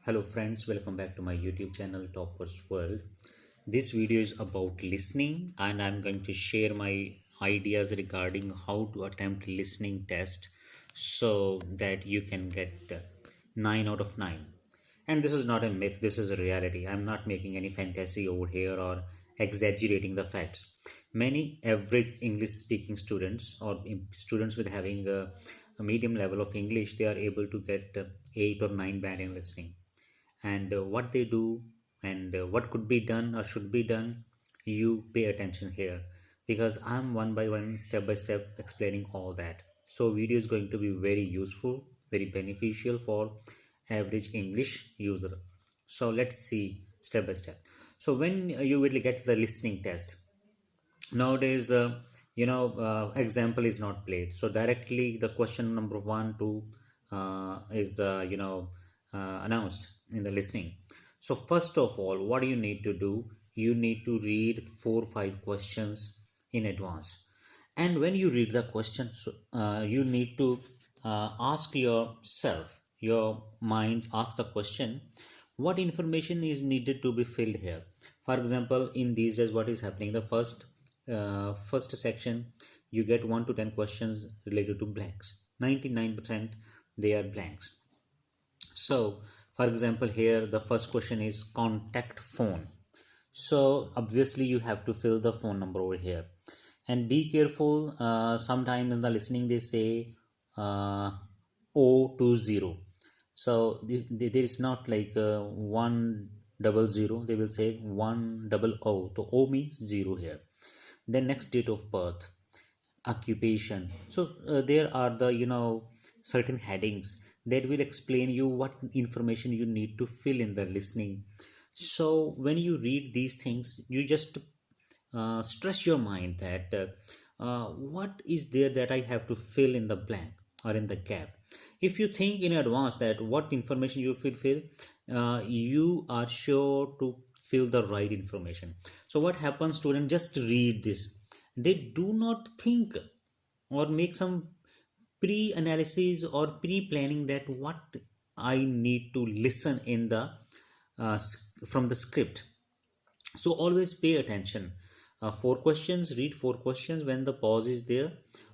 Hello friends, welcome back to my YouTube channel Toppers World. This video is about listening and I'm going to share my ideas regarding how to attempt listening test so that you can get 9 out of 9. And this is not a myth, this is a reality. I'm not making any fantasy over here or exaggerating the facts. Many average English speaking students or students with having a medium level of English, they are able to get 8 or 9 band in listening, and what they do and what could be done or should be done. You pay attention here because I'm one by one, step by step explaining all that. So video is going to be very useful, very beneficial for average English user. So let's see step by step. So when you will get the listening test nowadays, example is not played, so directly the question number 1 2 is announced in the listening. So first of all, what do you need to do? You need to read 4 5 questions in advance, and when you read the questions, you need to ask yourself, your mind ask the question, what information is needed to be filled here. For example, in these days, what is happening, the first section, you get 1 to 10 questions related to blanks. 99% they are blanks. So for example, here the first question is contact phone. So obviously you have to fill the phone number over here, and be careful. Sometimes in the listening they say 020. So there is not like 100, they will say 100. So O means 0 here. Then next, date of birth, occupation. So there are the certain headings that will explain you what information you need to fill in the listening. So when you read these things, you just stress your mind that what is there that I have to fill in the blank or in the gap. If you think in advance that what information you fill, you are sure to fill the right information. So what happens, students just read this, they do not think or make some pre-analysis or pre-planning that what I need to listen in the from the script. So always pay attention. 4 questions, read 4 questions. When the pause is there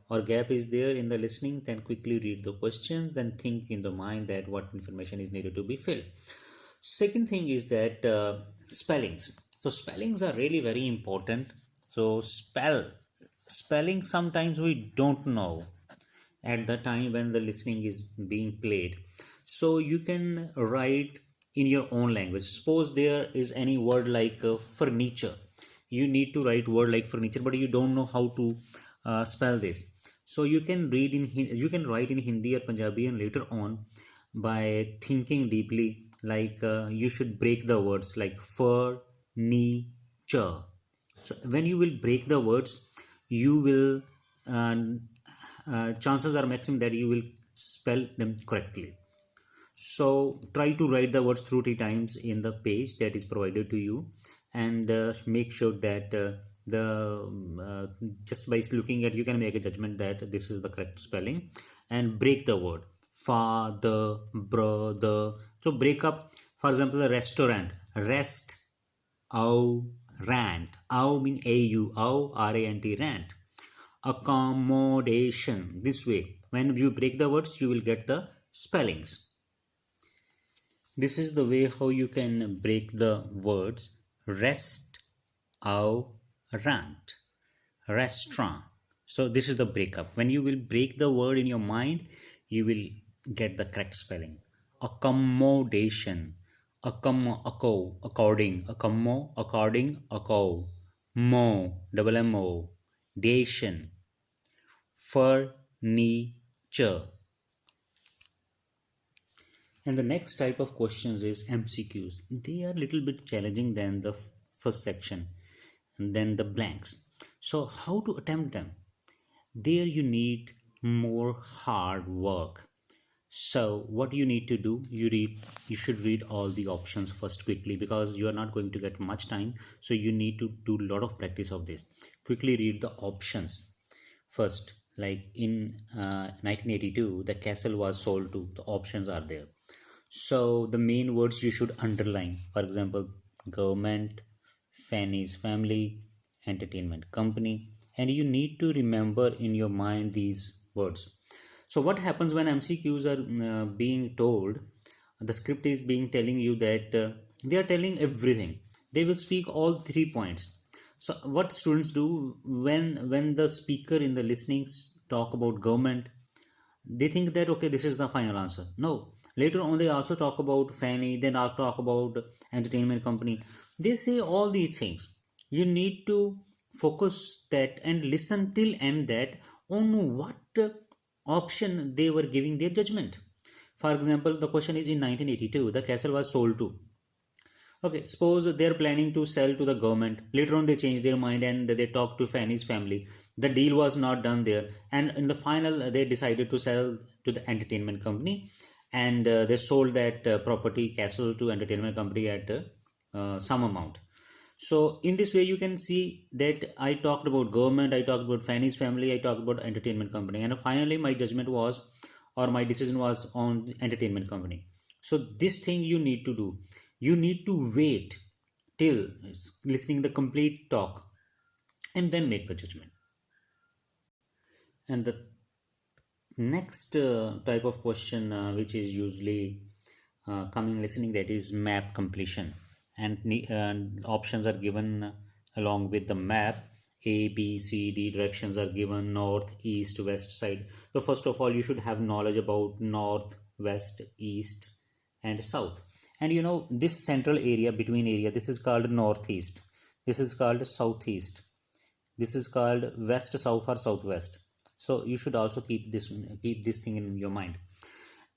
or gap is there in the listening, then quickly read the questions, then think in the mind that what information is needed to be filled. Second thing is that spellings. So spellings are really very important. So spelling, sometimes we don't know at the time when the listening is being played. So you can write in your own language. Suppose there is any word like furniture, you need to write word like furniture, but you don't know how to spell this. So you can write in Hindi or Punjabi, and later on, by thinking deeply, like you should break the words like furniture. So when you will break the words, you will chances are maximum that you will spell them correctly. So try to write the words 2 3 times in the page that is provided to you, and make sure that just by looking at, you can make a judgment that this is the correct spelling, and break the word father, brother. So break up, for example, a restaurant, rest, au, rant. Au mean au, rant, rant. Accommodation, this way. When you break the words, you will get the spellings. This is the way how you can break the words rest, au, rant, restaurant. So this is the breakup. When you will break the word in your mind, you will get the correct spelling. Accommodation, according, according, mo, double mo, dation, furniture. And the next type of questions is MCQs. They are a little bit challenging than the first section and then the blanks. So how to attempt them? There you need more hard work. So what you need to do, you should read all the options first quickly, because you are not going to get much time. So you need to do a lot of practice of this. Quickly read the options first. Like in 1982, the castle was sold to, the options are there. So the main words you should underline, for example, government, Fanny's family, entertainment company, and you need to remember in your mind these words. So what happens when MCQs are being told? The script is being telling you that they are telling everything. They will speak all 3 points. So what students do when the speaker in the listenings talk about government, they think that okay, this is the final answer. No, later on they also talk about Fanny, then I'll talk about entertainment company. They say all these things. You need to focus that and listen till end that on what option they were giving their judgment. For example, the question is, in 1982 the castle was sold to. Okay, suppose they're planning to sell to the government. Later on, they change their mind and they talk to Fanny's family. The deal was not done there, and in the final, they decided to sell to the entertainment company, and they sold that property castle to entertainment company at some amount. So in this way, you can see that I talked about government, I talked about Fanny's family, I talked about entertainment company, and finally, my judgment was, or my decision was on entertainment company. So this thing you need to do. You need to wait till listening the complete talk and then make the judgment. And the next type of question which is usually coming listening, that is map completion, and options are given along with the map. A, B, C, D directions are given, north, east, west side. So first of all, you should have knowledge about north, west, east and south. And you know, this central area, between area, this is called northeast, this is called southeast, this is called west, south or southwest. So you should also keep this thing in your mind.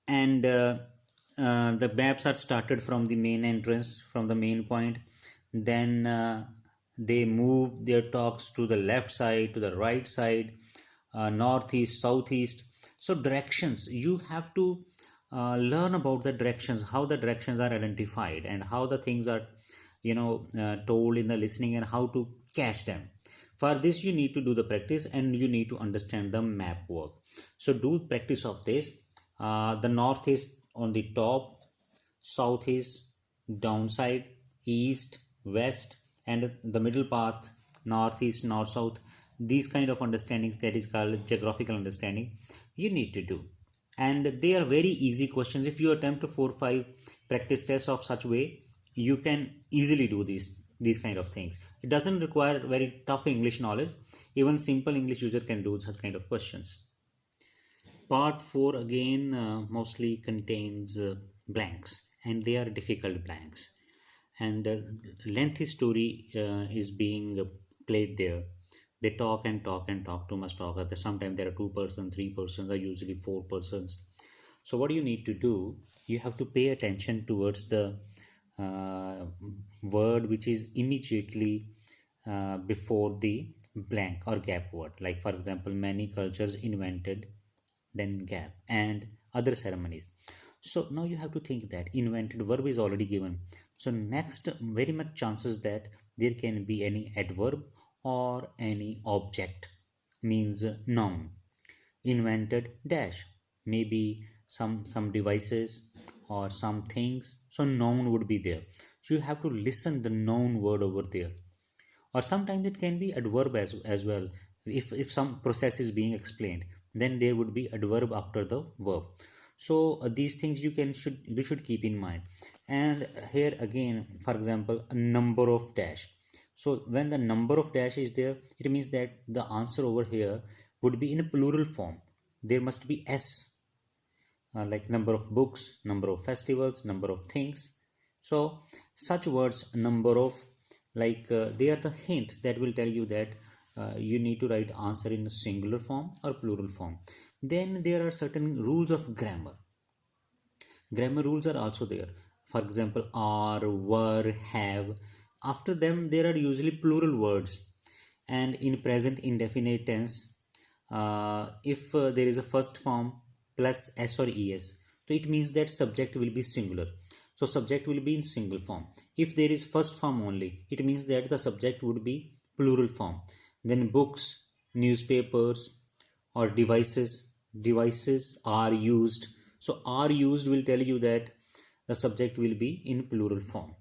And the maps are started from the main entrance, from the main point. Then they move their talks to the left side, to the right side, northeast, southeast. So directions, you have to learn about the directions, how the directions are identified, and how the things are told in the listening, and how to catch them. For this, you need to do the practice and you need to understand the map work. So do practice of this. The north is on the top, south is downside, east, west, and the middle path, northeast, north, south. These kind of understandings, that is called geographical understanding, you need to do. And they are very easy questions. If you attempt 4 or 5 practice tests of such way, you can easily do these kind of things. It doesn't require very tough English knowledge. Even simple English user can do such kind of questions. Part 4 again mostly contains blanks, and they are difficult blanks, and lengthy story is being played there. They talk and talk and talk, too much talk. Sometimes there are 2 persons, 3 persons, or usually 4 persons. So what you need to do, you have to pay attention towards the word which is immediately before the blank or gap word. Like for example, many cultures invented, then gap, and other ceremonies. So now you have to think that invented verb is already given. So next, very much chances that there can be any adverb or any object, means noun. Invented dash, maybe some devices or some things. So noun would be there. So you have to listen the noun word over there. Or sometimes it can be adverb as well. If some process is being explained, then there would be adverb after the verb. So these things you should keep in mind. And here again, for example, a number of dash. So when the number of dash is there, it means that the answer over here would be in a plural form. There must be s, like number of books, number of festivals, number of things. So such words, number of, like they are the hints that will tell you that you need to write answer in a singular form or plural form. Then there are certain rules of grammar. Grammar rules are also there. For example, are, were, have. After them, there are usually plural words. And in present indefinite tense, if there is a first form plus s or es, so it means that subject will be singular. So subject will be in single form. If there is first form only, it means that the subject would be plural form. Then books, newspapers, or devices are used. So are used will tell you that the subject will be in plural form.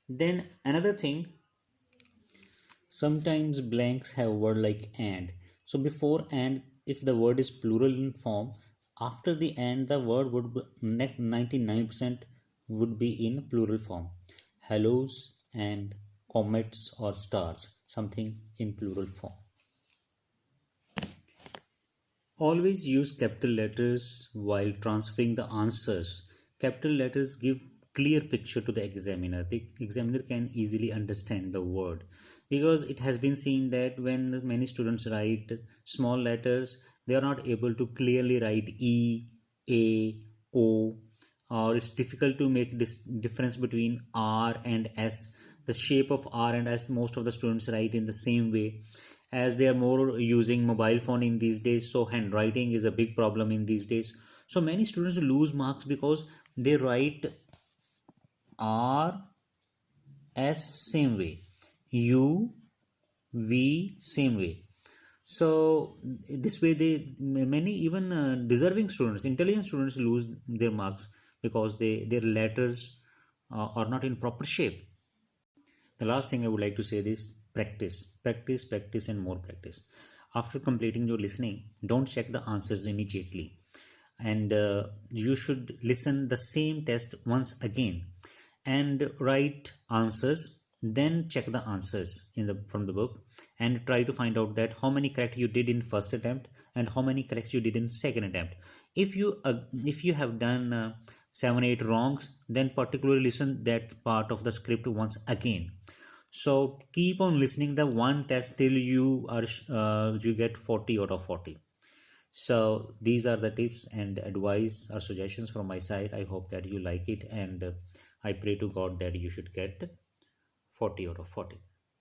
Then another thing, sometimes blanks have word like and. So before and, if the word is plural in form, after the and the word would be 99% would be in plural form. Hellos and comets or stars, something in plural form. Always use capital letters while transferring the answers. Capital letters give clear picture to the examiner. The examiner can easily understand the word, because it has been seen that when many students write small letters, they are not able to clearly write E, A, O, or it's difficult to make this difference between R and S. The shape of R and S, most of the students write in the same way, as they are more using mobile phone in these days, so handwriting is a big problem in these days. So many students lose marks because they write R, S same way, U, V same way. So this way they, many even deserving students, intelligent students lose their marks because their letters are not in proper shape. The last thing I would like to say is practice, and more practice. After completing your listening, don't check the answers immediately, and you should listen the same test once again and write answers, then check the answers in the from the book, and try to find out that how many correct you did in first attempt and how many correct you did in second attempt. If you have done 7-8 wrongs, then particularly listen that part of the script once again. So keep on listening the one test till you get 40 out of 40. So these are the tips and advice or suggestions from my side. I hope that you like it, and I pray to God that you should get 40 out of 40.